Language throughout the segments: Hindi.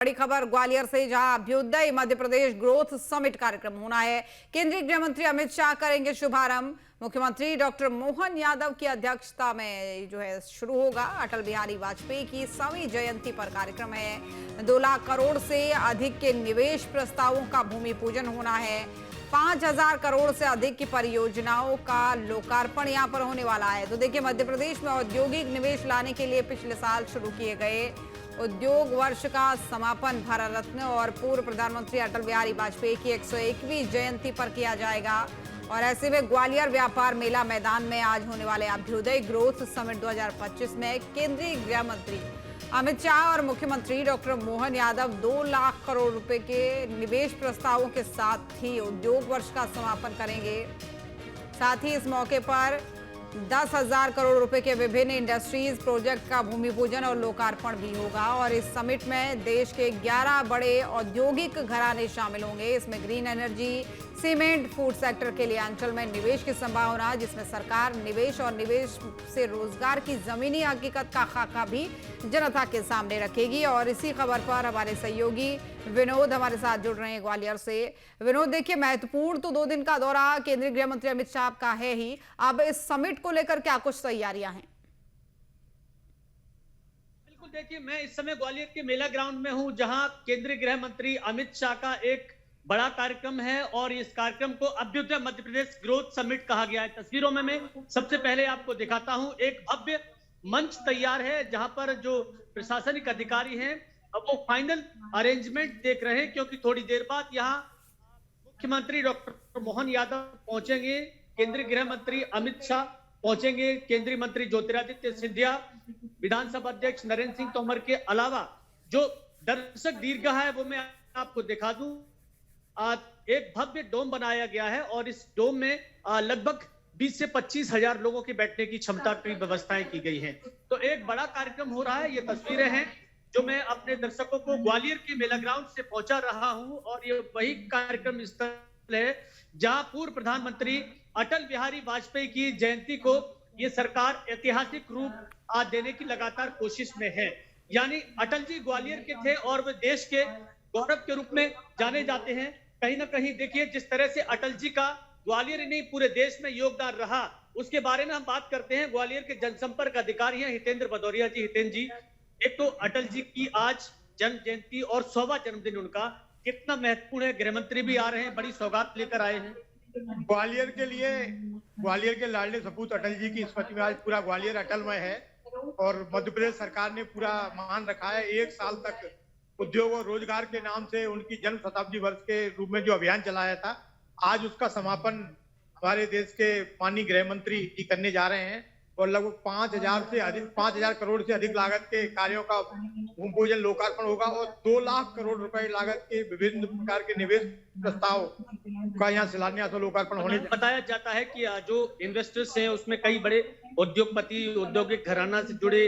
बड़ी खबर ग्वालियर से, जहां अभ्युदय मध्य प्रदेश ग्रोथ समिट कार्यक्रम होना है। केंद्रीय गृह मंत्री अमित शाह करेंगे शुभारंभ। मुख्यमंत्री डॉक्टर मोहन यादव की अध्यक्षता में शुरू होगा। अटल बिहारी वाजपेयी की 100वीं जयंती पर कार्यक्रम है। 2 लाख करोड़ से अधिक के निवेश प्रस्तावों का भूमि पूजन होना है। 5000 करोड़ से अधिक की परियोजनाओं का लोकार्पण यहां पर होने वाला है। तो देखिए, मध्य प्रदेश में औद्योगिक निवेश लाने के लिए पिछले साल शुरू किए गए उद्योग वर्ष का समापन भारत रत्न और पूर्व प्रधानमंत्री अटल बिहारी वाजपेयी की 101वीं जयंती पर किया जाएगा। और ऐसे में ग्वालियर व्यापार मेला मैदान में आज होने वाले अभ्युदय ग्रोथ समिट 2025 में केंद्रीय गृह मंत्री अमित शाह और मुख्यमंत्री डॉक्टर मोहन यादव 2 लाख करोड़ रुपए के निवेश प्रस्तावों के साथ ही उद्योग वर्ष का समापन करेंगे। साथ ही इस मौके पर 10,000 करोड़ रुपए के विभिन्न इंडस्ट्रीज प्रोजेक्ट का भूमि पूजन और लोकार्पण भी होगा। और इस समिट में देश के 11 बड़े औद्योगिक घराने शामिल होंगे। इसमें green energy, cement, food sector के लिए अंचल में निवेश की संभावना, जिसमें सरकार निवेश और निवेश से रोजगार की जमीनी हकीकत का खाका भी जनता के सामने रखेगी। और इसी खबर पर हमारे सहयोगी विनोद हमारे साथ जुड़ रहे हैं ग्वालियर से। विनोद, देखिए, महत्वपूर्ण तो 2 दिन का दौरा केंद्रीय गृह मंत्री अमित शाह का है ही। अब इस समिट को लेकर क्या कुछ तैयारियां हैं? बिल्कुल, देखिए, मैं इस समय ग्वालियर के मेला ग्राउंड में हूं, जहां केंद्रीय गृह मंत्री अमित शाह का एक बड़ा कार्यक्रम है और इस कार्यक्रम को अभ्युदय मध्य प्रदेश ग्रोथ समिट कहा गया है। तस्वीरों में मैं सबसे पहले आपको दिखाता हूं, एक भव्य मंच तैयार है जहां पर जो प्रशासनिक अधिकारी हैं अब वो फाइनल अरेंजमेंट देख रहे हैं, क्योंकि थोड़ी देर बाद यहाँ मुख्यमंत्री डॉक्टर मोहन यादव पहुंचेंगे, केंद्रीय गृह मंत्री अमित शाह पहुंचेंगे, केंद्रीय मंत्री ज्योतिरादित्य सिंधिया, विधानसभा अध्यक्ष नरेंद्र सिंह तोमर के अलावा जो दर्शक दीर्घा है वो मैं आपको दिखा दूं। एक भव्य डोम बनाया गया है और इस डोम में लगभग 20 से 25 हजार लोगों के बैठने की क्षमता की व्यवस्थाएं की गई हैं। तो एक बड़ा कार्यक्रम हो रहा है। ये तस्वीरें हैं जो मैं अपने दर्शकों को ग्वालियर के मेला ग्राउंड से पहुंचा रहा हूं और ये वही कार्यक्रम स्थल है जहां पूर्व प्रधानमंत्री अटल बिहारी वाजपेयी की जयंती को ये सरकार ऐतिहासिक रूप देने की लगातार कोशिश में है। यानी अटल जी ग्वालियर के थे और वे देश के गौरव के रूप में जाने जाते हैं। कहीं ना कहीं देखिए, जिस तरह से अटल जी का ग्वालियर ही नहीं पूरे देश में योगदान रहा, उसके बारे में हम बात करते हैं। ग्वालियर के जनसंपर्क अधिकारी हैं हितेंद्र भदौरिया जी। हितेंद्र जी, एक तो अटल जी की आज जन्म जयंती और 100वां जन्मदिन उनका कितना महत्वपूर्ण है। गृह मंत्री भी आ रहे हैं, बड़ी सौगात लेकर आए हैं ग्वालियर के लिए। ग्वालियर के लाडले सपूत अटल जी की स्मृति में आज पूरा ग्वालियर अटलमय है और मध्य प्रदेश सरकार ने पूरा मान रखा है। 1 साल तक उद्योग और रोजगार के नाम से उनकी जन्म शताब्दी वर्ष के रूप में जो अभियान चलाया था, आज उसका समापन हमारे देश के माननीय गृह मंत्री जी करने जा रहे हैं और लगभग 5,000 करोड़ से अधिक लागत के कार्यों का भूमि पूजन लोकार्पण होगा और 2 लाख करोड़ रुपए लागत के विभिन्न प्रकार के निवेश प्रस्ताव का यहाँ शिलान्यास और लोकार्पण होने। बताया जाता है कि जो इन्वेस्टर्स हैं उसमें कई बड़े उद्योगपति, औद्योगिक घराना से जुड़े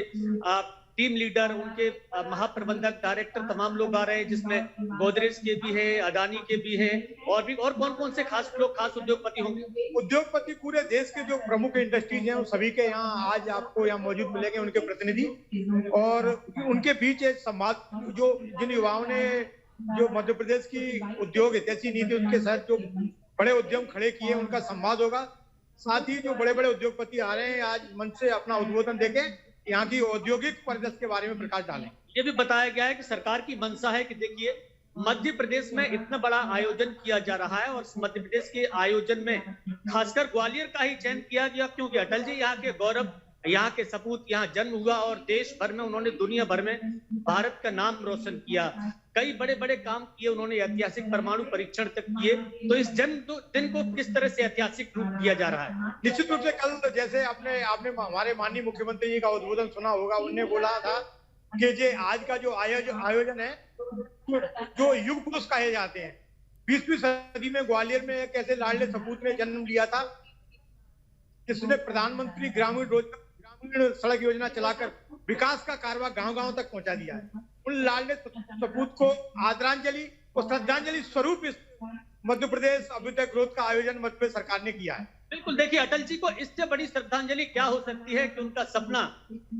टीम लीडर, उनके महाप्रबंधक, डायरेक्टर, तमाम लोग आ रहे हैं, जिसमें गोदरेज के भी हैं, अडानी के भी हैं और कौन कौन से खास लोग, खास उद्योगपति होंगे? उद्योगपति पूरे देश के जो प्रमुख इंडस्ट्रीज हैं, सभी के यहाँ आज आपको यहाँ मौजूद मिलेंगे उनके प्रतिनिधि। और उनके बीच एक संवाद, जो जिन युवाओं ने जो मध्य प्रदेश की उद्योग हितैषी नीति उनके साथ जो बड़े उद्यम खड़े किए, उनका संवाद होगा। साथ ही जो बड़े बड़े उद्योगपति आ रहे हैं आज मंच से अपना उद्बोधन देके यहाँ की औद्योगिक परिदृश्य के बारे में प्रकाश डालें। ये भी बताया गया है कि सरकार की मंशा है कि देखिए, मध्य प्रदेश में इतना बड़ा आयोजन किया जा रहा है और मध्य प्रदेश के आयोजन में खासकर ग्वालियर का ही चयन किया गया, क्योंकि अटल जी यहाँ के गौरव, यहाँ के सपूत, यहाँ जन्म हुआ और देश भर में उन्होंने दुनिया भर में भारत का नाम रोशन किया। कई बड़े बड़े काम किए उन्होंने, ऐतिहासिक परमाणु परीक्षण तक किए। तो इस जन्मदिन को किस तरह से ऐतिहासिक रूप दिया जा रहा है? निश्चित रूप से कल जैसे आपने हमारे माननीय मुख्यमंत्री जी का उद्बोधन सुना होगा, उन्होंने बोला था कि जे आज का जो आयोजन है जो युग पुरुष कहे जाते हैं। 20वीं सदी में ग्वालियर में एक ऐसे लाडले सपूत ने जन्म लिया था जिसने प्रधानमंत्री ग्रामीण सड़क योजना चलाकर विकास का कारवा गांव-गांव तक पहुंचा दिया है। उन लाडले सपूत को आदरांजलि और श्रद्धांजलि स्वरूप इस मध्य प्रदेश अभ्युदय ग्रोथ का आयोजन मध्य प्रदेश सरकार ने किया है। बिल्कुल, देखिए, अटल जी को इससे बड़ी श्रद्धांजलि क्या हो सकती है कि उनका सपना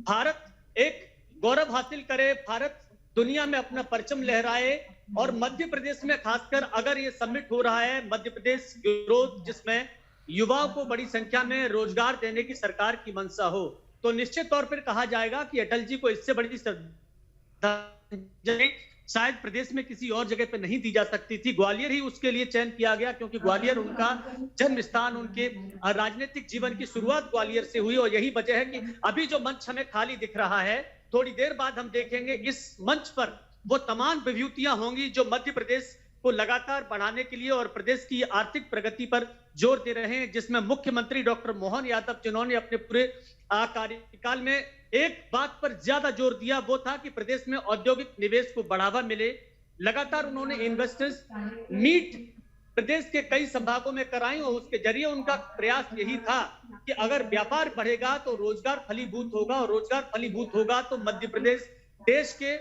भारत एक गौरव हासिल करे, भारत दुनिया में अपना परचम लहराए। और मध्य प्रदेश में खासकर अगर ये समिट हो रहा है मध्य प्रदेश ग्रोथ, जिसमें युवाओं को बड़ी संख्या में रोजगार देने की सरकार की मंशा हो, तो निश्चित तौर पर कहा जाएगा कि अटल जी को इससे बड़ी श्रद्धांजलि शायद प्रदेश में किसी और जगह पे नहीं दी जा सकती थी। ग्वालियर ही उसके लिए चयन किया गया, क्योंकि ग्वालियर उनका जन्म स्थान, उनके राजनीतिक जीवन की शुरुआत ग्वालियर से हुई। और यही वजह है कि अभी जो मंच हमें खाली दिख रहा है, थोड़ी देर बाद हम देखेंगे इस मंच पर वो तमाम विभूतियां होंगी जो मध्य प्रदेश को लगातार बढ़ाने के लिए और प्रदेश की आर्थिक प्रगति पर जोर दे रहे हैं, जिसमें मुख्यमंत्री डॉक्टर मोहन यादव, जिन्होंने अपने पूरे कार्यकाल में एक बात पर ज्यादा जोर दिया, वो था कि प्रदेश में औद्योगिक निवेश को बढ़ावा मिले। लगातार उन्होंने इन्वेस्टर्स मीट प्रदेश के कई संभागों में कराई और उसके जरिए उनका प्रयास यही था कि अगर व्यापार बढ़ेगा तो रोजगार फलीभूत होगा, और रोजगार फलीभूत होगा तो मध्य प्रदेश देश के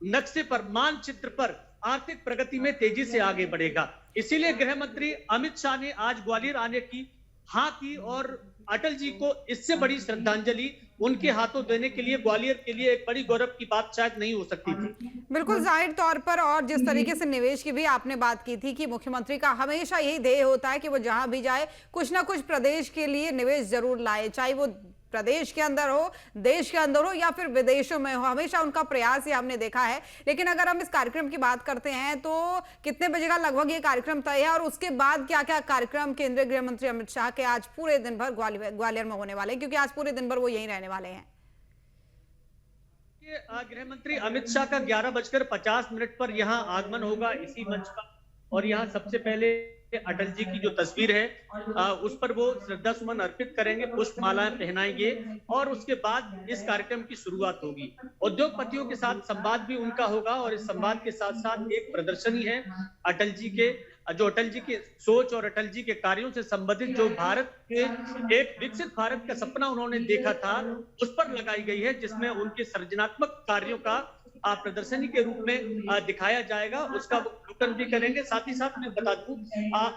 नक्शे पर, मानचित्र पर आर्थिक प्रगति में तेजी से आगे बढ़ेगा। इसीलिए गृह मंत्री अमित शाह ने आज ग्वालियर आने की हाँ की, और अटल जी को इससे बड़ी श्रद्धांजलि उनके हाथों देने के लिए ग्वालियर के लिए एक बड़ी गौरव की बात शायद नहीं हो सकती थी। बिल्कुल जाहिर तौर पर, और जिस तरीके से निवेश की भी आपने बात की थी कि मुख्यमंत्री का हमेशा यही ध्येय होता है कि वो जहां भी जाए कुछ ना कुछ प्रदेश के लिए निवेश जरूर लाए, चाहे वो प्रदेश के अंदर हो, देश के अंदर हो या फिर विदेशों में हो, हमेशा उनका प्रयास ही हमने देखा है। लेकिन अगर हम इस कार्यक्रम की बात करते हैं तो कितने बजे का लगभग ये कार्यक्रम तय है, और उसके बाद क्या क्या कार्यक्रम केंद्रीय गृह मंत्री अमित शाह के आज पूरे दिन भर ग्वालियर में होने वाले हैं, क्योंकि आज पूरे दिन भर वो यहीं रहने वाले हैं? गृह मंत्री अमित शाह का 11:50 पर यहाँ आगमन होगा इसी मंच पर, और यहाँ सबसे पहले अटल जी की जो तस्वीर है उस पर वो श्रद्धा सुमन अर्पित करेंगे, पुष्पमालाएं पहनाएंगे, और उसके बाद इस कार्यक्रम की शुरुआत होगी। उद्योगपतियों के साथ संवाद भी उनका होगा, और इस संवाद के साथ साथ एक प्रदर्शनी है अटल जी की सोच और अटल जी के कार्यों से संबंधित, जो भारत के एक विकसित भारत का सपना उन्होंने देखा था, उस पर लगाई गई है, जिसमें उनके सृजनात्मक कार्यों का प्रदर्शनी के रूप में दिखाया जाएगा। उसका अवलोकन भी करेंगे। साथ ही साथ मैं बता दूं,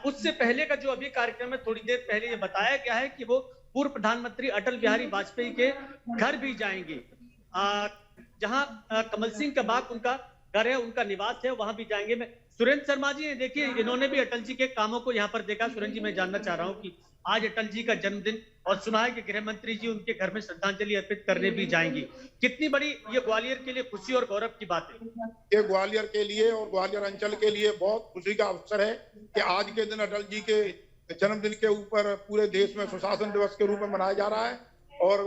उससे पहले का जो अभी कार्यक्रम है, थोड़ी देर पहले ये बताया गया है कि वो पूर्व प्रधानमंत्री अटल बिहारी वाजपेयी के घर भी जाएंगे, जहां कमल सिंह का बाग उनका घर है, उनका निवास है, वहां भी जाएंगे। मैं सुरेंद्र शर्मा जी, देखिए इन्होंने भी अटल जी के कामों को यहाँ पर देखा। सुरेंद्र जी, मैं जानना चाह रहा हूँ कि आज अटल जी का जन्मदिन, और सुना है कि गृह मंत्री जी उनके घर में श्रद्धांजलि अर्पित करने भी जाएंगे। कितनी बड़ी ये ग्वालियर के लिए खुशी और गौरव की बात है? ये ग्वालियर के लिए और ग्वालियर अंचल के लिए बहुत खुशी का अवसर है कि आज के दिन अटल जी के जन्मदिन के ऊपर पूरे देश में सुशासन दिवस के रूप में मनाया जा रहा है, और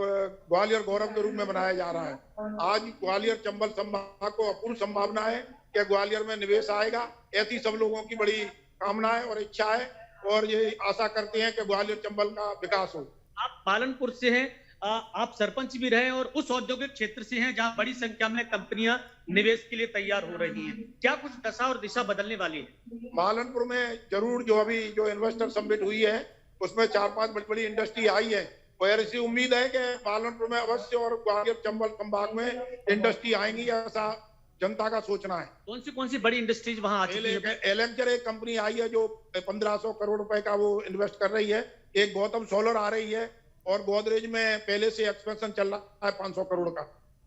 ग्वालियर गौरव के रूप में मनाया जा रहा है। आज ग्वालियर चंबल संभाग को अपूर्व संभावना है कि ग्वालियर में निवेश आएगा, ऐसी सब लोगों की बड़ी कामना है और इच्छा है, और ये आशा करते हैं कि ग्वालियर चंबल का विकास हो। आप पालनपुर से हैं, आप सरपंच भी रहे और उस औद्योगिक क्षेत्र से हैं जहां बड़ी संख्या में कंपनियां निवेश के लिए तैयार हो रही हैं। क्या कुछ दशा और दिशा बदलने वाली है? पालनपुर में जरूर जो इन्वेस्टर समिट हुई है उसमें 4-5 बड़ी बड़ी इंडस्ट्री आई है, और ऐसी उम्मीद है कि पालनपुर में अवश्य और ग्वालियर चंबल संभाग में इंडस्ट्री आएंगी, ऐसा जनता का सोचना है। कौन सी बड़ी इंडस्ट्रीज वहां आ चुकी है? एलेंचर एक कंपनी आई है जो 1500 करोड़ रुपए का वो इन्वेस्ट कर रही है। एक गौतम सोलर आ रही है, और गोदरेज में पहले से एक्सपेंशन चल रहा है 500 करोड़ का।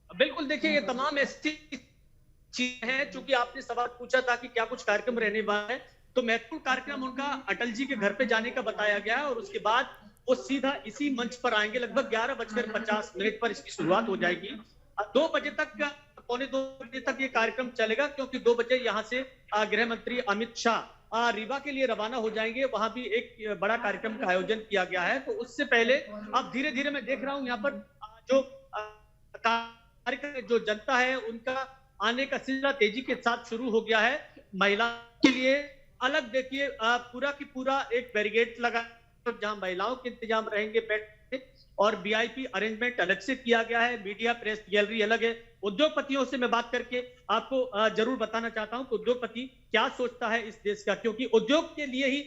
बिल्कुल, देखिए ये तमाम ऐसी चीजें हैं। चूंकि आपने सवाल पूछा था कि क्या कुछ कार्यक्रम रहने वाला है, तो महत्वपूर्ण कार्यक्रम उनका अटल जी के घर पे जाने का बताया गया है, और उसके बाद वो सीधा इसी मंच पर आएंगे। लगभग 11:50 पर इसकी शुरुआत हो जाएगी। 2 बजे तक, पौने 2 बजे तक ये कार्यक्रम चलेगा, क्योंकि 2 बजे यहाँ से गृह मंत्री अमित शाह रीवा के लिए रवाना हो जाएंगे। वहां भी एक बड़ा कार्यक्रम का आयोजन किया गया है। तो उससे पहले अब धीरे धीरे मैं देख रहा हूं यहाँ पर जो कार्यक्रम, जो जनता है, उनका आने का सिलसिला तेजी के साथ शुरू हो गया है। महिला के लिए अलग देखिए पूरा की पूरा एक बैरिकेड लगा, जहां महिलाओं के इंतजाम रहेंगे बेड, और वीआईपी अरेंजमेंट अलग से किया गया है। मीडिया प्रेस गैलरी अलग है। उद्योगपतियों से मैं बात करके आपको जरूर बताना चाहता हूं कि उद्योगपति क्या सोचता है इस देश का, क्योंकि उद्योग के लिए ही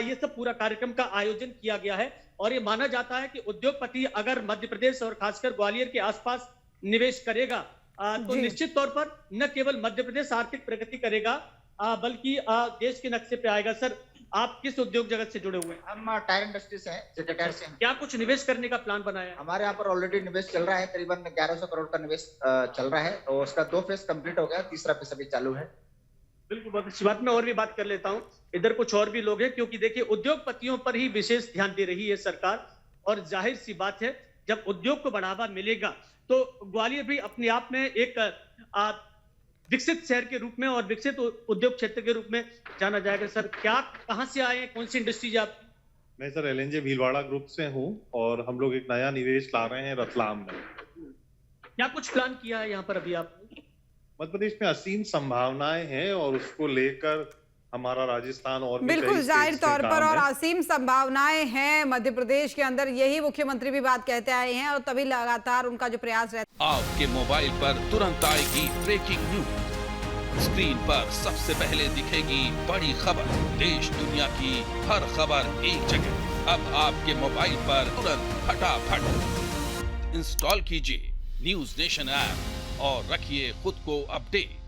ये सब पूरा कार्यक्रम का आयोजन किया गया है। और ये माना जाता है कि उद्योगपति अगर मध्य प्रदेश और खासकर ग्वालियर के आसपास निवेश करेगा तो निश्चित तौर पर न केवल मध्य प्रदेश आर्थिक प्रगति करेगा बल्कि देश के नक्शे पे आएगा। सर, आप किस उद्योग जगत से जुड़े हुए हैं? हम टायर इंडस्ट्री से हैं, सेक्रेटरी से हैं। क्या कुछ निवेश करने का प्लान बनाया है? हमारे यहाँ पर ऑलरेडी निवेश चल रहा है, करीबन 1100 करोड़ का निवेश चल रहा है और उसका 2 फेज कंप्लीट हो गया, तीसरा फेज अभी चालू है। बिल्कुल, बहुत अच्छी बात। मैं और भी बात कर लेता हूं, इधर कुछ और भी लोग हैं, क्योंकि देखिए उद्योगपतियों पर ही विशेष ध्यान दे रही है सरकार, और जाहिर सी बात है जब उद्योग को बढ़ावा मिलेगा तो ग्वालियर भी अपने आप में एक विकसित शहर के रूप में और विकसित उद्योग क्षेत्र के रूप में जाना जाएगा। सर, क्या कहां से आए हैं, कौन सी इंडस्ट्रीज आपकी? मैं सर LNJ भीलवाड़ा ग्रुप से हूं और हम लोग एक नया निवेश ला रहे हैं रतलाम में। क्या कुछ प्लान किया है यहाँ पर अभी आपने? मध्य प्रदेश में असीम संभावनाएं हैं और उसको लेकर हमारा राजस्थान और भी बिल्कुल कई जाहिर स्टेट्स में तौर पर, काम और है। असीम संभावनाएं हैं मध्य प्रदेश के अंदर, यही मुख्यमंत्री भी बात कहते आए हैं और तभी लगातार उनका जो प्रयास रहता है। आपके मोबाइल पर तुरंत आएगी ब्रेकिंग न्यूज, स्क्रीन पर सबसे पहले दिखेगी बड़ी खबर, देश दुनिया की हर खबर एक जगह। अब आपके मोबाइल पर तुरंत फटाफट इंस्टॉल कीजिए न्यूज नेशन ऐप और रखिए खुद को अपडेट।